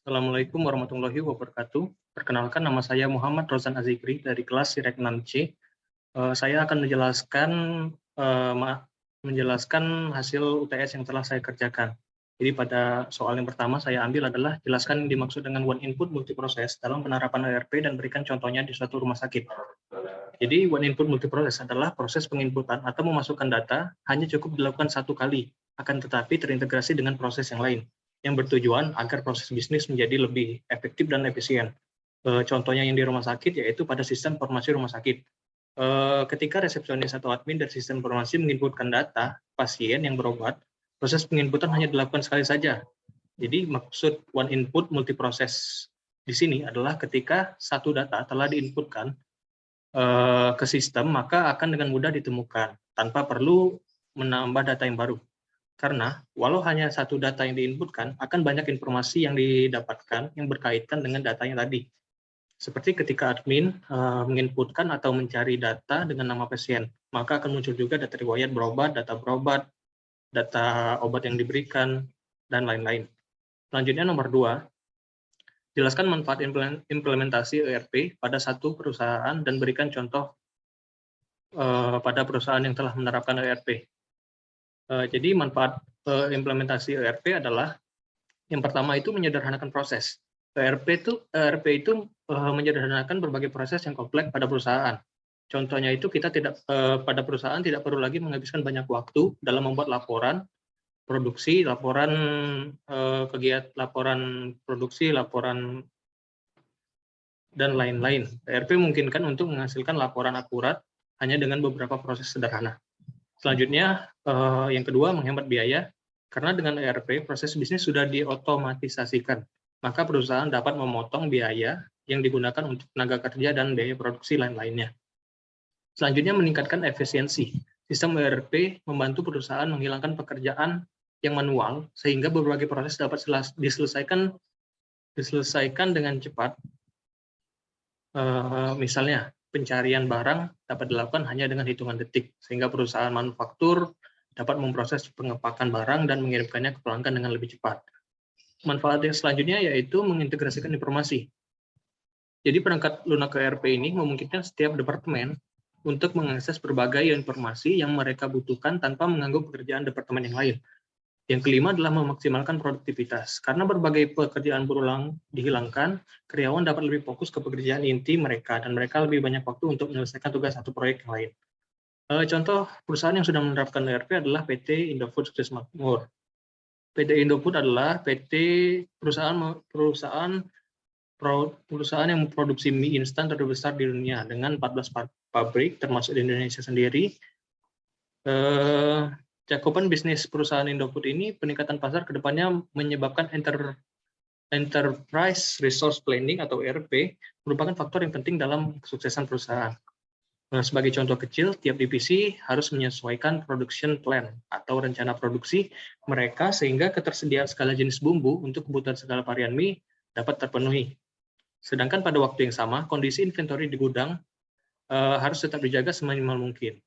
Assalamualaikum warahmatullahi wabarakatuh. Perkenalkan, nama saya Muhammad Rozan Azikri dari kelas Sirek 6C. Saya akan menjelaskan hasil UTS yang telah saya kerjakan. Jadi pada soal yang pertama saya ambil adalah jelaskan yang dimaksud dengan one input multiproses dalam penerapan ERP dan berikan contohnya di suatu rumah sakit. Jadi one input multiproses adalah proses penginputan atau memasukkan data hanya cukup dilakukan satu kali, akan tetapi terintegrasi dengan proses yang lain, yang bertujuan agar proses bisnis menjadi lebih efektif dan efisien. Contohnya yang di rumah sakit yaitu pada sistem informasi rumah sakit. Ketika resepsionis atau admin dari sistem informasi menginputkan data pasien yang berobat, proses penginputan hanya dilakukan sekali saja. Jadi maksud one input multiproses di sini adalah ketika satu data telah diinputkan ke sistem, maka akan dengan mudah ditemukan tanpa perlu menambah data yang baru. Karena walau hanya satu data yang diinputkan, akan banyak informasi yang didapatkan yang berkaitan dengan datanya tadi. Seperti ketika admin menginputkan atau mencari data dengan nama pasien, maka akan muncul juga data riwayat berobat, data obat yang diberikan, dan lain-lain. Selanjutnya nomor 2, jelaskan manfaat implementasi ERP pada satu perusahaan dan berikan contoh pada perusahaan yang telah menerapkan ERP. Jadi manfaat implementasi ERP adalah yang pertama itu menyederhanakan proses. ERP itu menyederhanakan berbagai proses yang kompleks pada perusahaan. Contohnya itu kita pada perusahaan tidak perlu lagi menghabiskan banyak waktu dalam membuat laporan produksi, laporan kegiatan, laporan produksi, laporan dan lain-lain. ERP memungkinkan untuk menghasilkan laporan akurat hanya dengan beberapa proses sederhana. Selanjutnya, yang kedua, menghemat biaya. Karena dengan ERP, proses bisnis sudah diotomatisasikan, maka perusahaan dapat memotong biaya yang digunakan untuk tenaga kerja dan biaya produksi lain-lainnya. Selanjutnya, meningkatkan efisiensi. Sistem ERP membantu perusahaan menghilangkan pekerjaan yang manual, sehingga berbagai proses dapat diselesaikan dengan cepat. Misalnya, pencarian barang dapat dilakukan hanya dengan hitungan detik, sehingga perusahaan manufaktur dapat memproses pengepakan barang dan mengirimkannya ke pelanggan dengan lebih cepat. Manfaat yang selanjutnya yaitu mengintegrasikan informasi. Jadi perangkat lunak ERP ini memungkinkan setiap departemen untuk mengakses berbagai informasi yang mereka butuhkan tanpa mengganggu pekerjaan departemen yang lain. Yang kelima adalah memaksimalkan produktivitas. Karena berbagai pekerjaan berulang dihilangkan, karyawan dapat lebih fokus ke pekerjaan inti mereka, dan mereka lebih banyak waktu untuk menyelesaikan tugas satu proyek yang lain. Contoh perusahaan yang sudah menerapkan ERP adalah PT Indofood Sukses Makmur. PT Indofood adalah perusahaan yang memproduksi mie instan terbesar di dunia dengan 14 pabrik, termasuk di Indonesia sendiri. Cakupan bisnis perusahaan Indofood ini, peningkatan pasar ke depannya menyebabkan Enterprise Resource Planning atau ERP merupakan faktor yang penting dalam kesuksesan perusahaan. Nah, sebagai contoh kecil, tiap divisi harus menyesuaikan production plan atau rencana produksi mereka sehingga ketersediaan segala jenis bumbu untuk kebutuhan segala varian mie dapat terpenuhi. Sedangkan pada waktu yang sama, kondisi inventory di gudang harus tetap dijaga seminimal mungkin.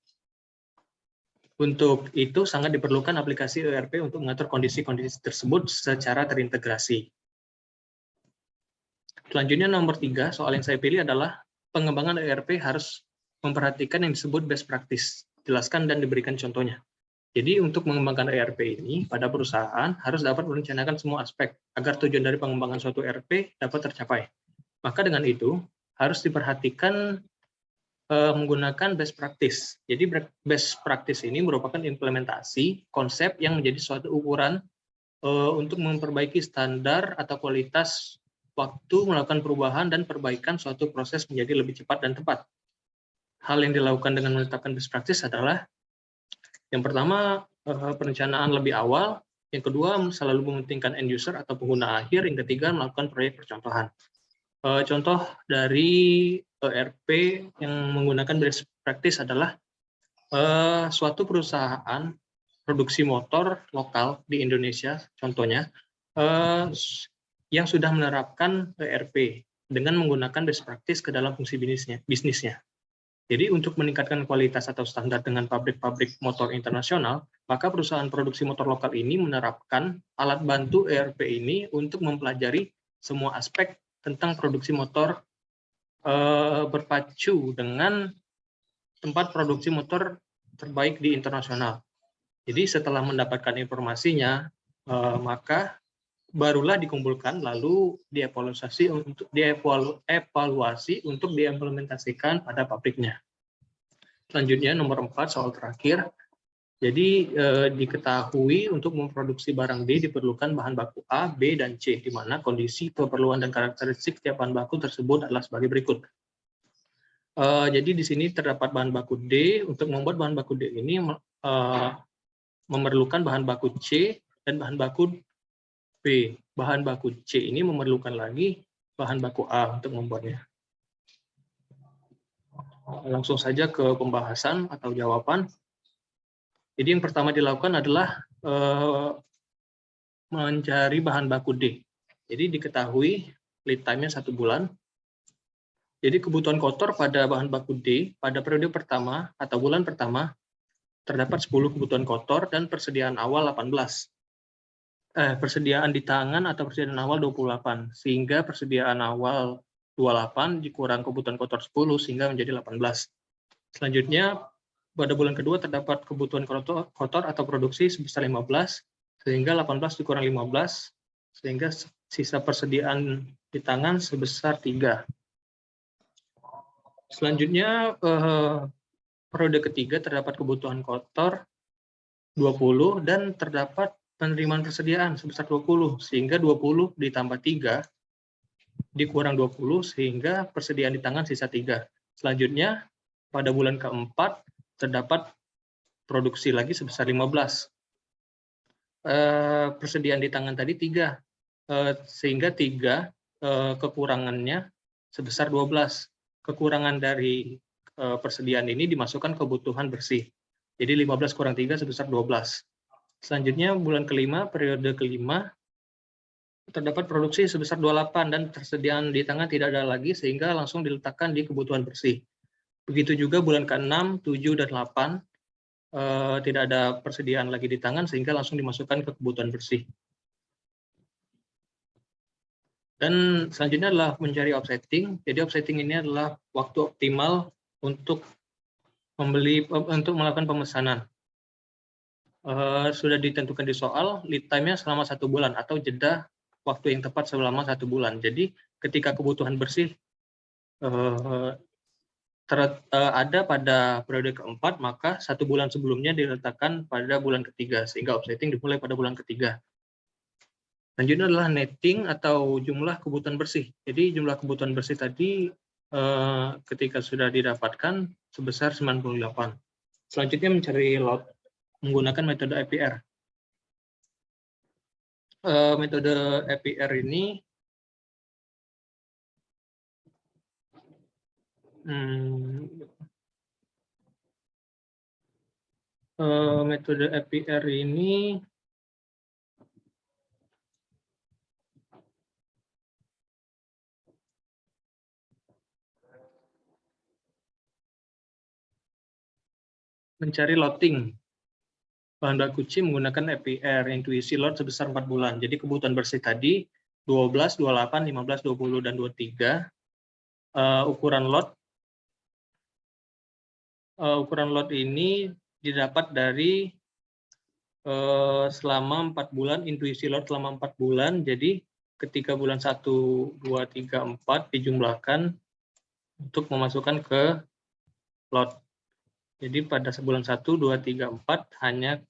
Untuk itu sangat diperlukan aplikasi ERP untuk mengatur kondisi-kondisi tersebut secara terintegrasi. Selanjutnya nomor 3, soal yang saya pilih adalah pengembangan ERP harus memperhatikan yang disebut best practice. Jelaskan dan diberikan contohnya. Jadi untuk mengembangkan ERP ini pada perusahaan harus dapat merencanakan semua aspek agar tujuan dari pengembangan suatu ERP dapat tercapai. Maka dengan itu harus diperhatikan menggunakan best practice. Jadi best practice ini merupakan implementasi konsep yang menjadi suatu ukuran untuk memperbaiki standar atau kualitas waktu melakukan perubahan dan perbaikan suatu proses menjadi lebih cepat dan tepat. Hal yang dilakukan dengan menetapkan best practice adalah yang pertama, perencanaan lebih awal, yang kedua selalu mementingkan end user atau pengguna akhir, yang ketiga melakukan proyek percontohan. Contoh dari ERP yang menggunakan best practice adalah suatu perusahaan produksi motor lokal di Indonesia, contohnya, yang sudah menerapkan ERP dengan menggunakan best practice ke dalam fungsi bisnisnya. Jadi untuk meningkatkan kualitas atau standar dengan pabrik-pabrik motor internasional, maka perusahaan produksi motor lokal ini menerapkan alat bantu ERP ini untuk mempelajari semua aspek tentang produksi motor berpacu dengan tempat produksi motor terbaik di internasional. Jadi setelah mendapatkan informasinya, maka barulah dikumpulkan lalu dievaluasi untuk diimplementasikan pada pabriknya. Selanjutnya nomor 4 soal terakhir. Jadi diketahui untuk memproduksi barang D diperlukan bahan baku A, B, dan C, di mana kondisi, keperluan, dan karakteristik setiap bahan baku tersebut adalah sebagai berikut. Jadi di sini terdapat bahan baku D. Untuk membuat bahan baku D ini memerlukan bahan baku C dan bahan baku B. Bahan baku C ini memerlukan lagi bahan baku A untuk membuatnya. Langsung saja ke pembahasan atau jawaban. Jadi yang pertama dilakukan adalah mencari bahan baku D. Jadi diketahui lead time-nya 1 bulan. Jadi kebutuhan kotor pada bahan baku D pada periode pertama atau bulan pertama terdapat 10 kebutuhan kotor dan persediaan awal 18. Persediaan di tangan atau persediaan awal 28, sehingga persediaan awal 28 dikurang kebutuhan kotor 10 sehingga menjadi 18. Selanjutnya pada bulan kedua terdapat kebutuhan kotor atau produksi sebesar 15, sehingga 18 dikurang 15, sehingga sisa persediaan di tangan sebesar 3. Selanjutnya periode ketiga terdapat kebutuhan kotor 20 dan terdapat penerimaan persediaan sebesar 20, sehingga 20 ditambah 3 dikurang 20, sehingga persediaan di tangan sisa 3. Selanjutnya pada bulan keempat terdapat produksi lagi sebesar 15. Persediaan di tangan tadi 3, sehingga 3 kekurangannya sebesar 12. Kekurangan dari persediaan ini dimasukkan kebutuhan bersih. Jadi 15 kurang 3 sebesar 12. Selanjutnya bulan kelima, periode kelima, terdapat produksi sebesar 28 dan persediaan di tangan tidak ada lagi sehingga langsung diletakkan di kebutuhan bersih. Begitu juga bulan ke-6, 7, dan 8 tidak ada persediaan lagi di tangan sehingga langsung dimasukkan ke kebutuhan bersih. Dan selanjutnya adalah mencari offsetting. Jadi offsetting ini adalah waktu optimal untuk melakukan pemesanan. Sudah ditentukan di soal, lead time-nya selama 1 bulan atau jeda waktu yang tepat selama 1 bulan. Jadi ketika kebutuhan bersih ada pada periode keempat, maka 1 bulan sebelumnya diletakkan pada bulan ketiga, sehingga offsetting dimulai pada bulan ketiga. Selanjutnya adalah netting atau jumlah kebutuhan bersih. Jadi jumlah kebutuhan bersih tadi ketika sudah didapatkan sebesar 98. Selanjutnya mencari lot menggunakan metode APR. Metode APR ini metode APR ini mencari loading bahan baku C menggunakan APR, intuisi lot sebesar 4 bulan. Jadi kebutuhan bersih tadi 12, 28, 15, 20, dan 23. Ukuran lot ini didapat dari selama 4 bulan, intuisi lot selama 4 bulan. Jadi ketika bulan 1, 2, 3, 4 dijumlahkan untuk memasukkan ke lot. Jadi pada sebulan 1, 2, 3, 4 hanya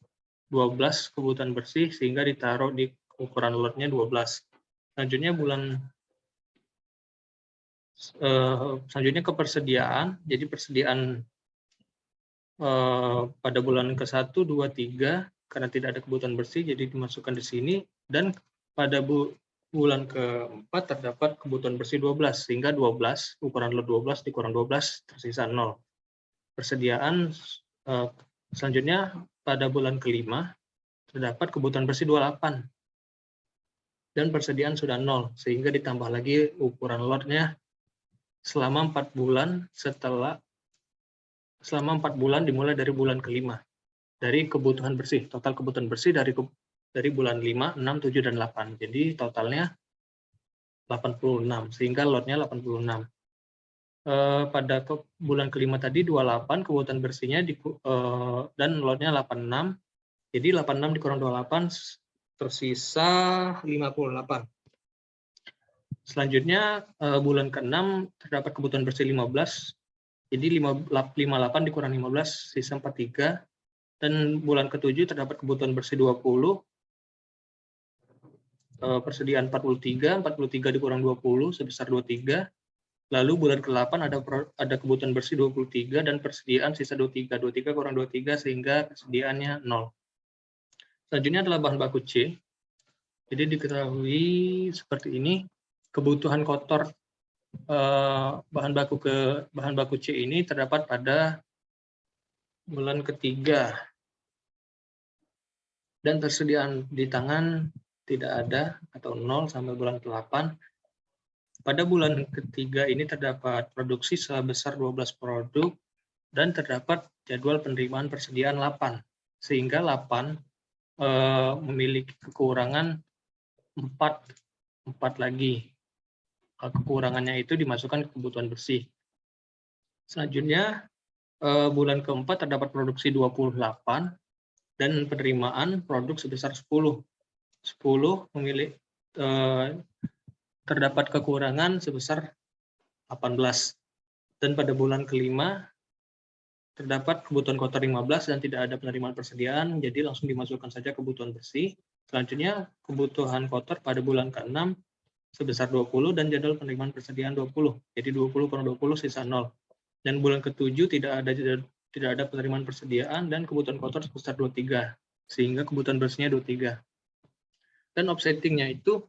12 kebutuhan bersih sehingga ditaruh di ukuran lotnya 12. Selanjutnya selanjutnya ke persediaan. Jadi persediaan pada bulan ke-1, 2, 3 karena tidak ada kebutuhan bersih jadi dimasukkan di sini, dan pada bulan ke-4 terdapat kebutuhan bersih 12 sehingga 12 ukuran lot 12 dikurang 12 tersisa 0. Persediaan selanjutnya pada bulan ke-5 terdapat kebutuhan bersih 28 dan persediaan sudah 0 sehingga ditambah lagi ukuran lotnya selama 4 bulan selama 4 bulan dimulai dari bulan ke-5 dari kebutuhan bersih. Total kebutuhan bersih dari bulan 5, 6, 7, dan 8. Jadi totalnya 86, sehingga lotnya 86. Pada bulan kelima tadi 28, kebutuhan bersihnya dan lotnya 86. Jadi 86 dikurang 28 tersisa 58. Selanjutnya bulan ke-6 terdapat kebutuhan bersih 15. Jadi 58 dikurang 15 sisa 43. Dan bulan ke-7 terdapat kebutuhan bersih 20. Persediaan 43 dikurang 20 sebesar 23. Lalu bulan ke-8 ada kebutuhan bersih 23 dan persediaan sisa 23. 23 kurang 23 sehingga persediaannya 0. Selanjutnya adalah bahan baku C. Jadi diketahui seperti ini, kebutuhan kotor bahan baku C ini terdapat pada bulan ketiga dan persediaan di tangan tidak ada atau 0 sampai bulan ke-8. Pada bulan ketiga ini terdapat produksi sebesar 12 produk dan terdapat jadwal penerimaan persediaan 8, sehingga 8 memiliki kekurangan 4 lagi. Kekurangannya itu dimasukkan ke kebutuhan bersih. Selanjutnya bulan keempat terdapat produksi 28 dan penerimaan produk sebesar 10. 10 terdapat kekurangan sebesar 18. Dan pada bulan kelima terdapat kebutuhan kotor 15 dan tidak ada penerimaan persediaan, jadi langsung dimasukkan saja kebutuhan bersih. Selanjutnya kebutuhan kotor pada bulan ke-6 sebesar 20 dan jadwal penerimaan persediaan 20. Jadi 20 kurang 20 sisa 0. Dan bulan ke-7 tidak ada penerimaan persediaan dan kebutuhan kotor sebesar 23, sehingga kebutuhan bersihnya 23. Dan offsettingnya itu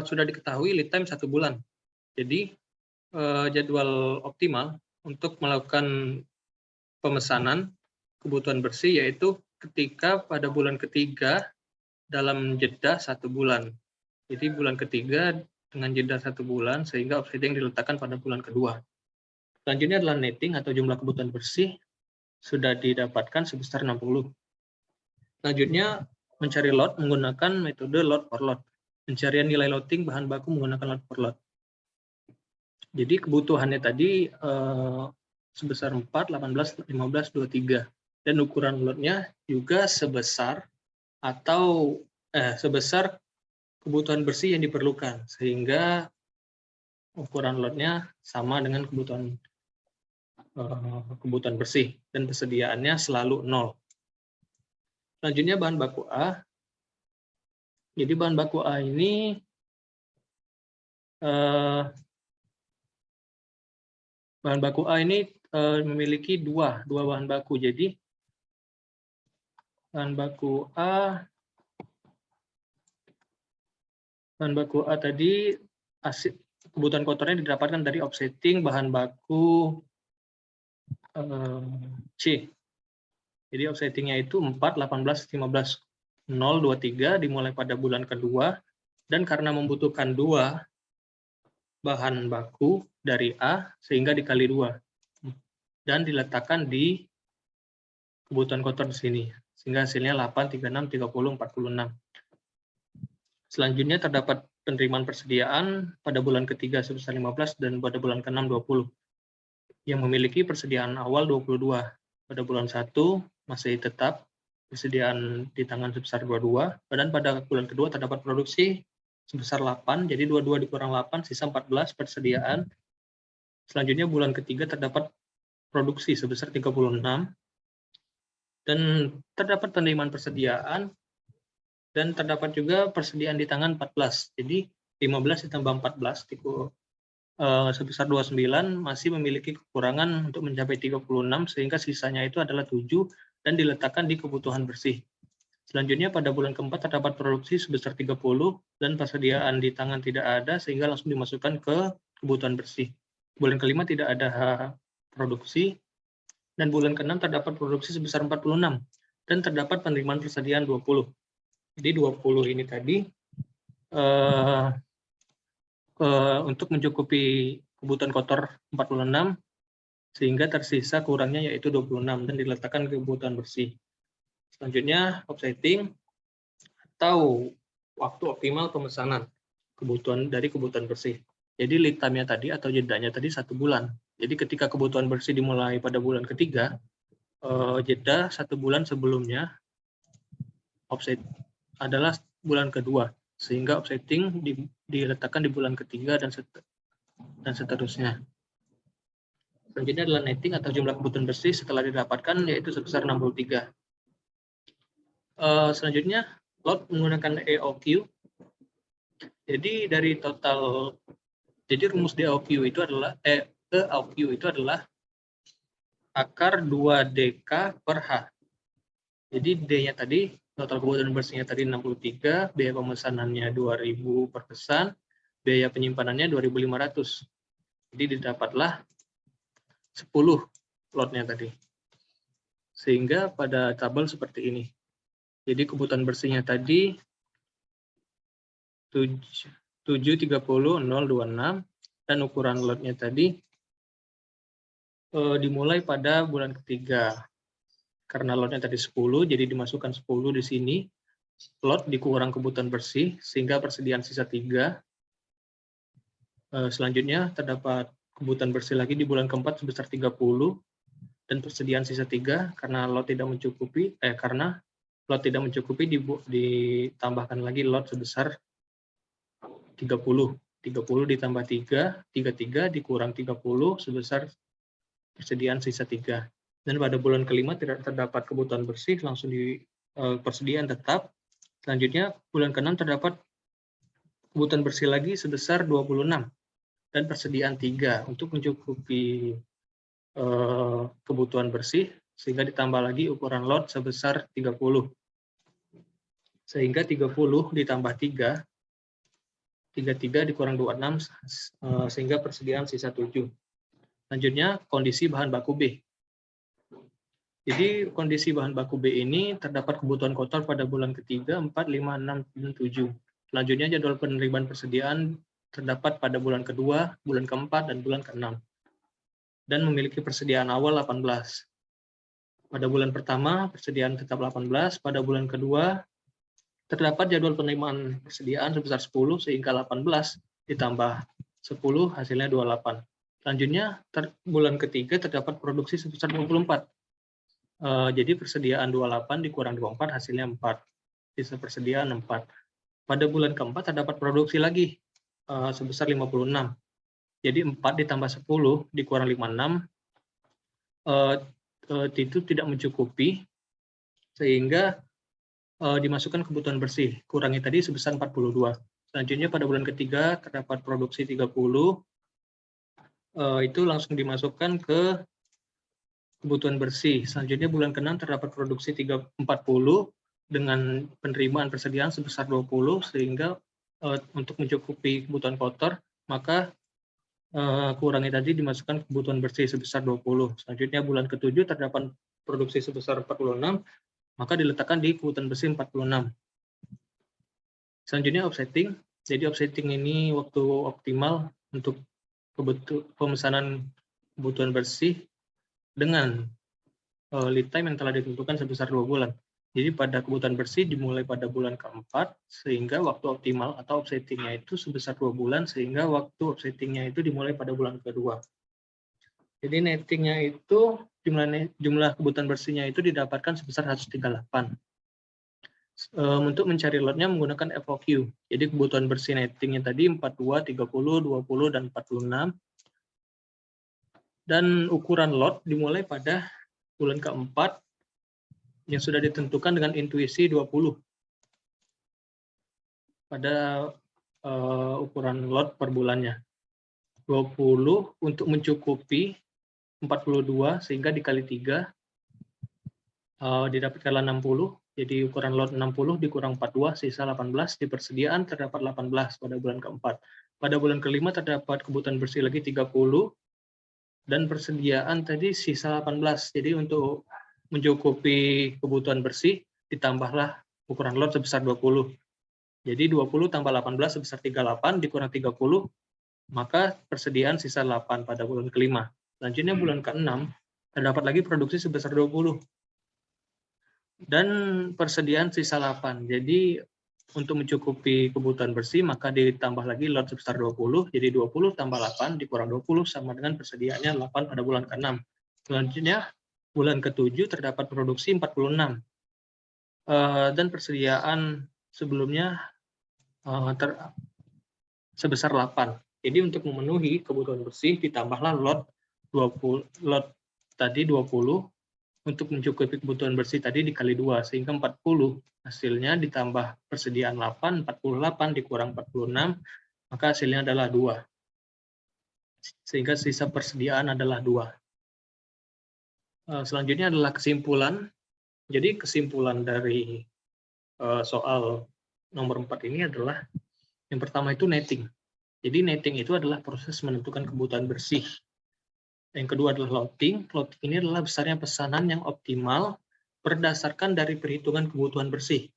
sudah diketahui lead time 1 bulan. Jadi jadwal optimal untuk melakukan pemesanan kebutuhan bersih yaitu ketika pada bulan ketiga dalam jeda 1 bulan. Jadi bulan ketiga dengan jeda 1 bulan sehingga offsetting diletakkan pada bulan kedua. Selanjutnya adalah netting atau jumlah kebutuhan bersih sudah didapatkan sebesar 60. Selanjutnya mencari lot menggunakan metode lot per lot. Pencarian nilai loading bahan baku menggunakan lot per lot. Jadi kebutuhannya tadi sebesar 4, 18, 15, 23. Dan ukuran lotnya juga sebesar kebutuhan bersih yang diperlukan. Sehingga ukuran lotnya sama dengan kebutuhan bersih. Dan persediaannya selalu 0. Selanjutnya bahan baku A. Jadi bahan baku A ini memiliki dua bahan baku. Jadi bahan baku A tadi kebutuhan kotornya didapatkan dari offsetting bahan baku C. Jadi offsettingnya itu 4, 18, 15, 0, 23 dimulai pada bulan kedua, dan karena membutuhkan 2 bahan baku dari A sehingga dikali 2 dan diletakkan di kebutuhan kotor di sini sehingga hasilnya 8, 36, 30, 46. Selanjutnya terdapat penerimaan persediaan pada bulan ketiga sebesar 15 dan pada bulan ke-6 20 yang memiliki persediaan awal 22. Pada bulan 1 masih tetap persediaan di tangan sebesar 22, dan pada bulan kedua terdapat produksi sebesar 8, jadi 22 dikurang 8, sisa 14 persediaan. Selanjutnya bulan ketiga terdapat produksi sebesar 36, dan terdapat penerimaan persediaan, dan terdapat juga persediaan di tangan 14. Jadi 15 ditambah 14 sebesar 29 masih memiliki kekurangan untuk mencapai 36, sehingga sisanya itu adalah 7 dan diletakkan di kebutuhan bersih. Selanjutnya pada bulan keempat terdapat produksi sebesar 30 dan persediaan di tangan tidak ada sehingga langsung dimasukkan ke kebutuhan bersih. Bulan kelima tidak ada produksi dan bulan ke-6 terdapat produksi sebesar 46 dan terdapat penerimaan persediaan 20. Jadi 20 ini tadi untuk mencukupi kebutuhan kotor 46 sehingga tersisa kurangnya yaitu 26 dan diletakkan ke kebutuhan bersih. Selanjutnya offsetting atau waktu optimal pemesanan. kebutuhan bersih. Jadi lead time-nya tadi atau jedanya tadi 1 bulan. Jadi ketika kebutuhan bersih dimulai pada bulan ketiga, jeda 1 bulan sebelumnya offset adalah bulan kedua, sehingga offsetting diletakkan di bulan ketiga dan seterusnya. Selanjutnya adalah netting atau jumlah kebutuhan bersih setelah didapatkan, yaitu sebesar 63. Selanjutnya load menggunakan EOQ. Jadi dari total, jadi rumus EOQ itu adalah akar 2DK per H. Jadi D-nya tadi, total kebutuhan bersihnya tadi 63, biaya pemesanannya 2.000 per pesan, biaya penyimpanannya 2.500. Jadi didapatlah 10 lotnya tadi. Sehingga pada tabel seperti ini. Jadi kebutuhan bersihnya tadi 730.026 dan ukuran lotnya tadi dimulai pada bulan ketiga. Karena lotnya tadi 10, jadi dimasukkan 10 di sini. Lot dikurang kebutuhan bersih, sehingga persediaan sisa 3. Selanjutnya terdapat kebutuhan bersih lagi di bulan keempat sebesar 30, dan persediaan sisa 3 karena lot tidak mencukupi, ditambahkan lagi lot sebesar 30. 30 ditambah 3, 33 dikurang 30 sebesar persediaan sisa 3. Dan pada bulan kelima tidak terdapat kebutuhan bersih, langsung di persediaan tetap. Selanjutnya bulan ke-6 terdapat kebutuhan bersih lagi sebesar 26 dan persediaan 3 untuk mencukupi kebutuhan bersih, sehingga ditambah lagi ukuran lot sebesar 30. Sehingga 30 ditambah 3, 33 dikurang 26, sehingga persediaan sisa 7. Selanjutnya kondisi bahan baku B. Jadi kondisi bahan baku B ini terdapat kebutuhan kotor pada bulan ketiga, 4, 5, 6, dan 7. Selanjutnya jadwal penerimaan persediaan terdapat pada bulan kedua, bulan keempat, dan bulan ke-6. Dan memiliki persediaan awal 18. Pada bulan pertama persediaan tetap 18, pada bulan kedua terdapat jadwal penerimaan persediaan sebesar 10, sehingga 18 ditambah 10 hasilnya 28. Selanjutnya bulan ketiga terdapat produksi sebesar 24. Jadi persediaan 28 dikurang 24 hasilnya 4. Sisa persediaan 4. Pada bulan keempat terdapat produksi lagi sebesar 56. Jadi 4 ditambah 10 dikurang 56 itu tidak mencukupi, sehingga dimasukkan kebutuhan bersih. Kurangi tadi sebesar 42. Selanjutnya pada bulan ketiga terdapat produksi 30. Itu langsung dimasukkan ke kebutuhan bersih. Selanjutnya bulan ke-6 terdapat produksi 40 dengan penerimaan persediaan sebesar 20, sehingga untuk mencukupi kebutuhan kotor, maka kurangi tadi dimasukkan kebutuhan bersih sebesar 20. Selanjutnya bulan ke-7 terdapat produksi sebesar 46, maka diletakkan di kebutuhan bersih 46. Selanjutnya offsetting. Jadi offsetting ini waktu optimal untuk pemesanan kebutuhan bersih dengan lead time yang telah ditentukan sebesar 2 bulan. Jadi pada kebutuhan bersih dimulai pada bulan keempat, sehingga waktu optimal atau offsettingnya itu sebesar 2 bulan, sehingga waktu offsettingnya itu dimulai pada bulan kedua. Jadi nettingnya itu, jumlah kebutuhan bersihnya itu didapatkan sebesar 138. Untuk mencari lotnya menggunakan FOQ. Jadi kebutuhan bersih nettingnya tadi 42, 30, 20, dan 46. Dan ukuran lot dimulai pada bulan keempat yang sudah ditentukan dengan intuisi 20. Pada ukuran lot per bulannya. 20 untuk mencukupi 42, sehingga dikali 3 didapatkanlah 60. Jadi ukuran lot 60 dikurang 42, sisa 18. Di persediaan terdapat 18 pada bulan keempat. Pada bulan kelima terdapat kebutuhan bersih lagi 30. Dan persediaan tadi sisa 18. Jadi untuk mencukupi kebutuhan bersih, ditambahlah ukuran lot sebesar 20. Jadi 20 tambah 18 sebesar 38, dikurang 30, maka persediaan sisa 8 pada bulan kelima. Selanjutnya bulan ke-6, terdapat lagi produksi sebesar 20. Dan persediaan sisa 8. Jadi untuk mencukupi kebutuhan bersih, maka ditambah lagi lot sebesar 20, jadi 20 tambah 8 dikurang 20 sama dengan persediaannya 8 pada bulan ke-6. Selanjutnya, bulan ke-7 terdapat produksi 46, dan persediaan sebelumnya sebesar 8. Jadi untuk memenuhi kebutuhan bersih, ditambahlah lot 20, lot tadi 20, untuk mencukupi kebutuhan bersih tadi dikali 2, sehingga 40. Hasilnya ditambah persediaan 8, 48 dikurang 46, maka hasilnya adalah 2. Sehingga sisa persediaan adalah 2. Selanjutnya adalah kesimpulan. Jadi kesimpulan dari soal nomor 4 ini adalah, yang pertama itu netting. Jadi netting itu adalah proses menentukan kebutuhan bersih. Yang kedua adalah loading. Loading ini adalah besarnya pesanan yang optimal berdasarkan dari perhitungan kebutuhan bersih.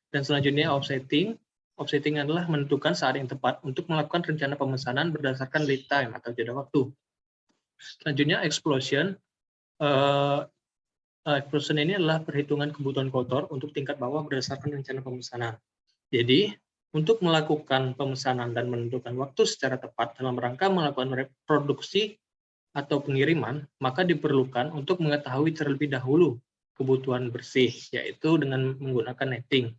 Dan selanjutnya offsetting. Offsetting adalah menentukan saat yang tepat untuk melakukan rencana pemesanan berdasarkan lead time atau jeda waktu. Selanjutnya explosion. Explosion ini adalah perhitungan kebutuhan kotor untuk tingkat bawah berdasarkan rencana pemesanan. Jadi, untuk melakukan pemesanan dan menentukan waktu secara tepat dalam rangka melakukan reproduksi atau pengiriman, maka diperlukan untuk mengetahui terlebih dahulu kebutuhan bersih, yaitu dengan menggunakan netting,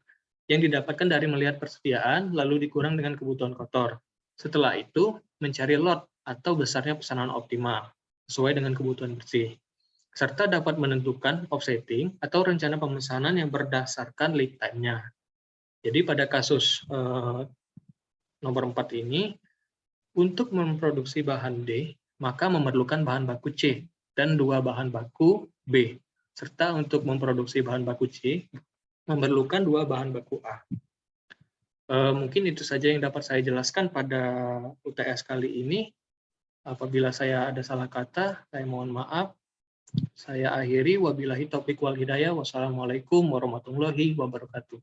yang didapatkan dari melihat persediaan, lalu dikurang dengan kebutuhan kotor. Setelah itu, mencari lot atau besarnya pesanan optimal, sesuai dengan kebutuhan bersih, serta dapat menentukan offsetting atau rencana pemesanan yang berdasarkan lead time-nya. Jadi pada kasus nomor 4 ini, untuk memproduksi bahan D, maka memerlukan bahan baku C dan 2 bahan baku B. Serta untuk memproduksi bahan baku C, memerlukan 2 bahan baku A. Mungkin itu saja yang dapat saya jelaskan pada UTS kali ini. Apabila saya ada salah kata, saya mohon maaf. Saya akhiri, wabillahi taufiq wal hidayah. Wassalamualaikum warahmatullahi wabarakatuh.